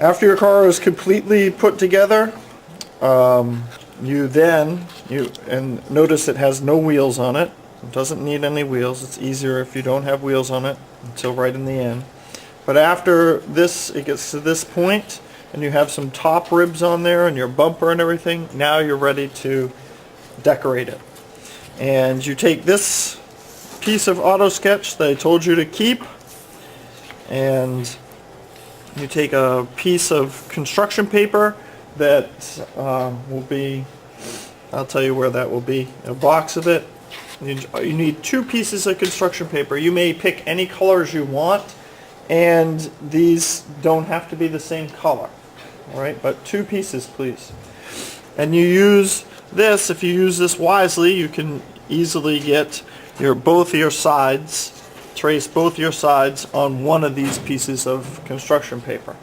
After your car is completely put together, and notice it has no wheels on it. It doesn't need any wheels. It's easier if you don't have wheels on it until right in the end. But after this, it gets to this point, and you have some top ribs on there and your bumper and everything. Now you're ready to decorate it. And you take this piece of auto sketch that I told you to keep, and you take a piece of construction paper that will be, I'll tell you where that will be, a box of it. You need 2 pieces of construction paper. You may pick any colors you want, and these don't have to be the same color. Alright, but 2 pieces please. And you use this, if you use this wisely, you can easily get both your sides, trace both your sides on one of these pieces of construction paper.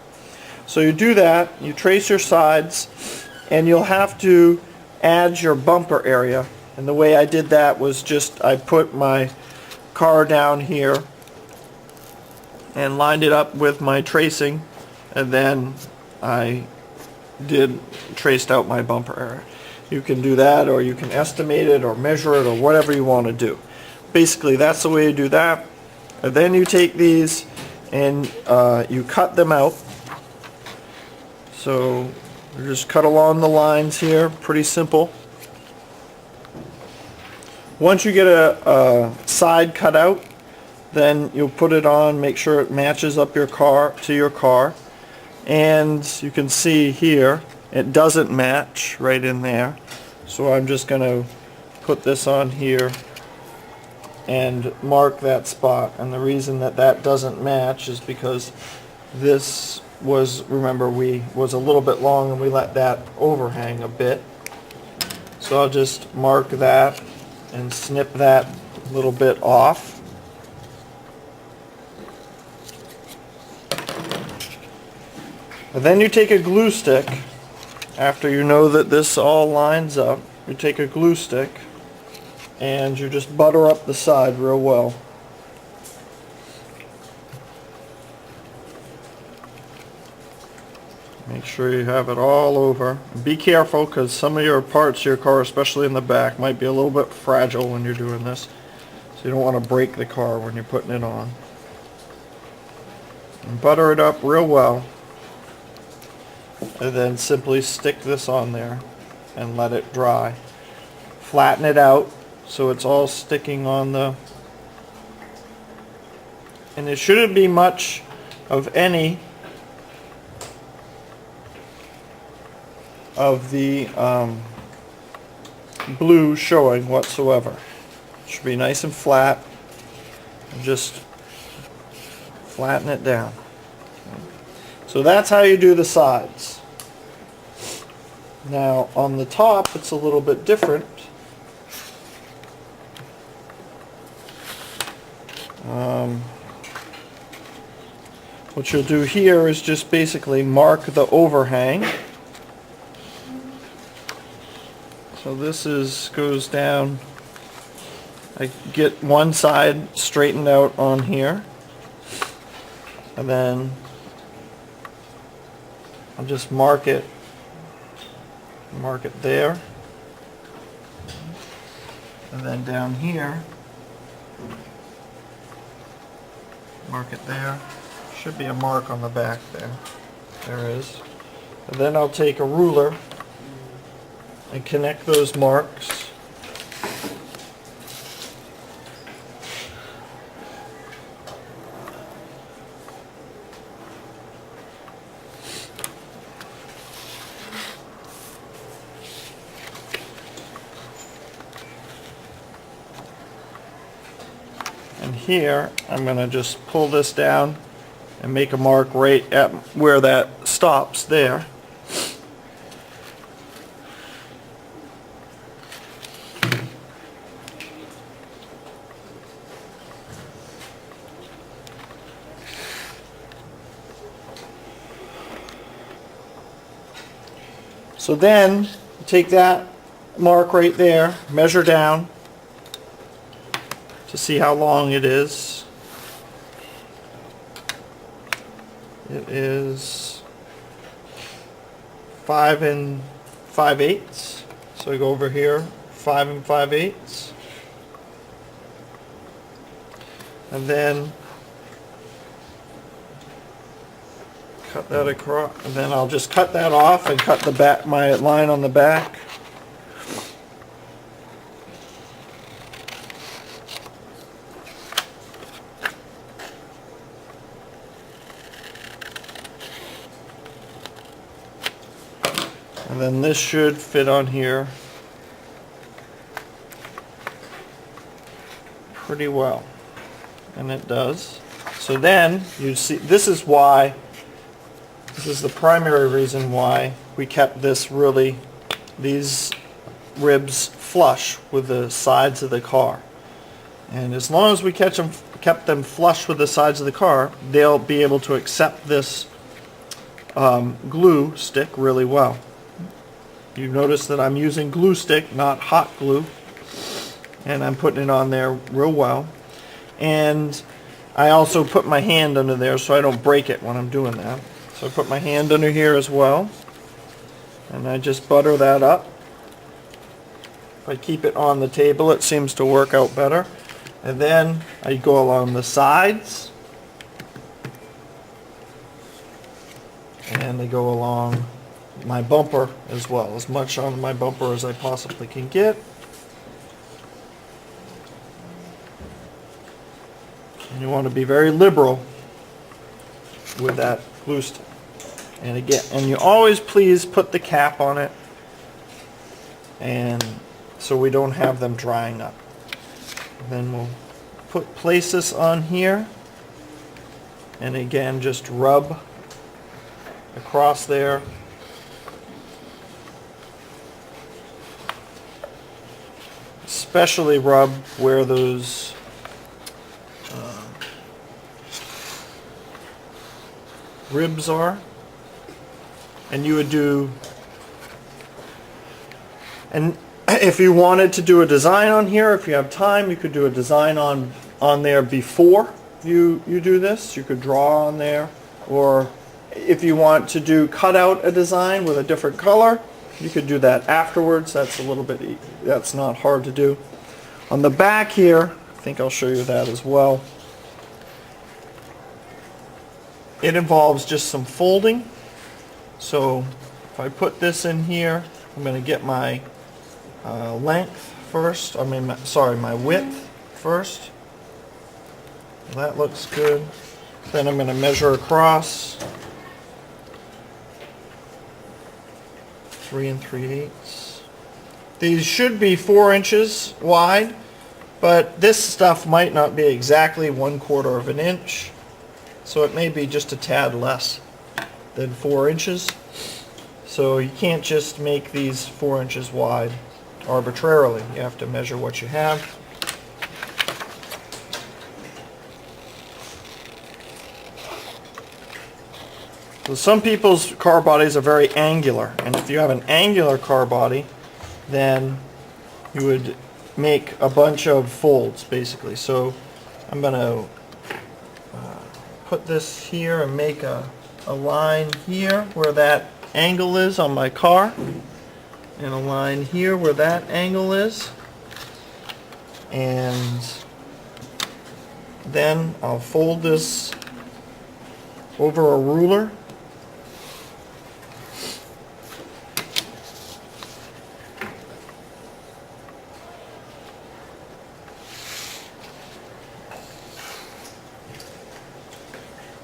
So you do that, you trace your sides, and you'll have to add your bumper area. And the way I did that was just, I put my car down here and lined it up with my tracing, and then I traced out my bumper area. You can do that, or you can estimate it or measure it, or whatever you want to do. Basically that's the way you do that. And then you take these and you cut them out. So you just cut along the lines here, pretty simple. Once you get a side cut out, then you'll put it on, make sure it matches up your car to your car. And you can see here it doesn't match right in there. So I'm just going to put this on here and mark that spot. And the reason that that doesn't match is because this was, remember, was a little bit long and we let that overhang a bit. So I'll just mark that and snip that little bit off. And then you take a glue stick, after you know that this all lines up, you take a glue stick and you just butter up the side real well. Make sure you have it all over. Be careful, because some of your parts of your car, especially in the back, might be a little bit fragile when you're doing this. So you don't want to break the car when you're putting it on. And butter it up real well. And then simply stick this on there and let it dry. Flatten it out so it's all sticking on the... And it shouldn't be much of any of the blue showing whatsoever. It should be nice and flat, and just flatten it down. So that's how you do the sides. Now on the top it's a little bit different. What you'll do here is just basically mark the overhang. So this goes down. I get one side straightened out on here, and then I'll just mark it there, and then down here, mark it there. Should be a mark on the back there. There is. And then I'll take a ruler and connect those marks. And here I'm going to just pull this down and make a mark right at where that stops there. So then take that mark right there, measure down to see how long it is. It is 5 5/8. So I go over here, 5 5/8. And then cut that across, and then I'll just cut that off and cut the back, my line on the back. And then this should fit on here pretty well. And it does. So then you see, this is the primary reason why we kept these ribs flush with the sides of the car. And as long as we kept them flush with the sides of the car, they'll be able to accept this glue stick really well. You notice that I'm using glue stick, not hot glue, and I'm putting it on there real well. And I also put my hand under there so I don't break it when I'm doing that. So I put my hand under here as well, and I just butter that up. If I keep it on the table, it seems to work out better. And then I go along the sides, and they go along my bumper as well, as much on my bumper as I possibly can get. And you want to be very liberal with that glue stick. And again, and you always please put the cap on it, and so we don't have them drying up. And then we'll place this on here, and again just rub across there. Especially rub where those ribs are. And you would do, and if you wanted to do a design on here, if you have time, you could do a design on there before you do this. You could draw on there, or if you want to cut out a design with a different color, you could do that afterwards. That's a little bit, that's not hard to do. On the back here, I think I'll show you that as well. It involves just some folding. So if I put this in here, I'm going to get my length first. I mean, my width first. That looks good. Then I'm going to measure across 3 3/8. These should be 4 inches wide, but this stuff might not be exactly 1/4 of an inch, so it may be just a tad less than 4 inches. So you can't just make these 4 inches wide arbitrarily. You have to measure what you have. So some people's car bodies are very angular, and if you have an angular car body, then you would make a bunch of folds basically. So I'm going to put this here and make a line here where that angle is on my car, and a line here where that angle is, and then I'll fold this over a ruler.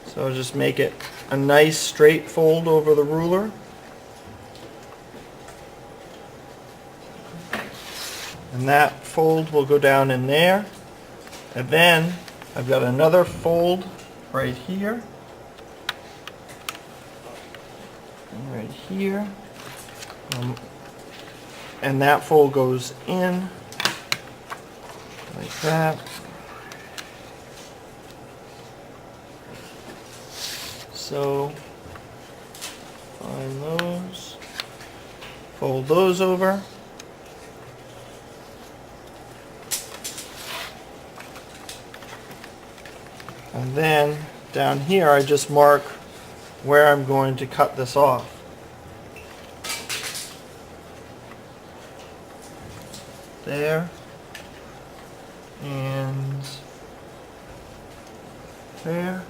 So I'll just make it a nice straight fold over the ruler. And that fold will go down in there. And then I've got another fold right here. And right here. And that fold goes in like that. So find those, fold those over, and then down here I just mark where I'm going to cut this off. there, and there.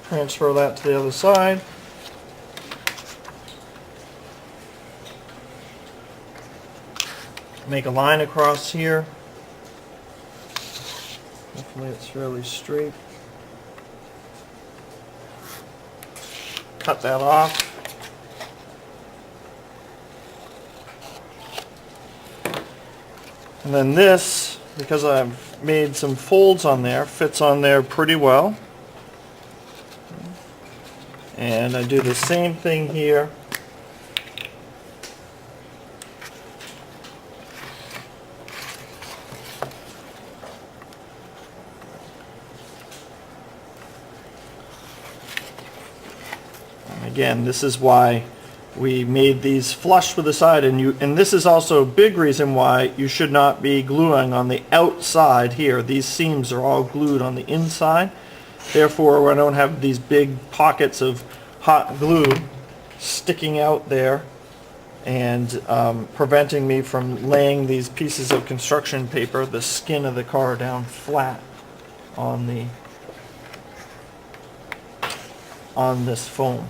Transfer that to the other side. Make a line across here. Hopefully it's fairly straight. Cut that off. And then this, because I've made some folds on there, fits on there pretty well. And I do the same thing here. And again, this is why we made these flush with the side, and this is also a big reason why you should not be gluing on the outside here. These seams are all glued on the inside. Therefore, I don't have these big pockets of hot glue sticking out there and preventing me from laying these pieces of construction paper, the skin of the car, down flat on this foam.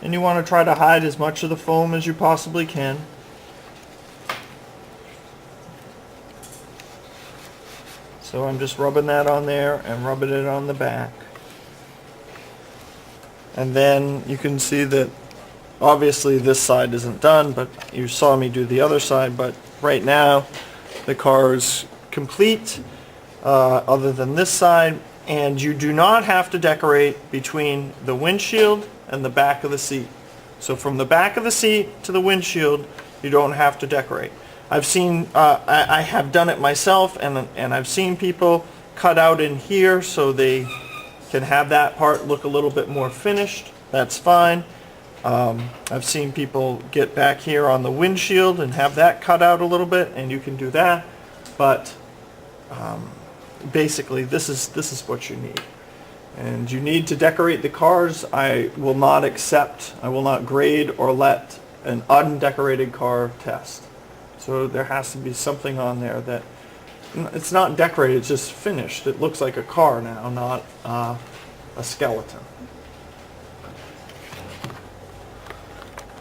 And you want to try to hide as much of the foam as you possibly can. So I'm just rubbing that on there and rubbing it on the back. And then you can see that obviously this side isn't done, but you saw me do the other side. But right now the car is complete other than this side, and you do not have to decorate between the windshield and the back of the seat. So from the back of the seat to the windshield, you don't have to decorate. I've seen, I have done it myself, and I've seen people cut out in here so they can have that part look a little bit more finished. That's fine. I've seen people get back here on the windshield and have that cut out a little bit, and you can do that. But basically, this is what you need. And you need to decorate the cars. I will not grade or let an undecorated car test. So there has to be something on there that, it's not decorated, it's just finished. It looks like a car now, not a skeleton.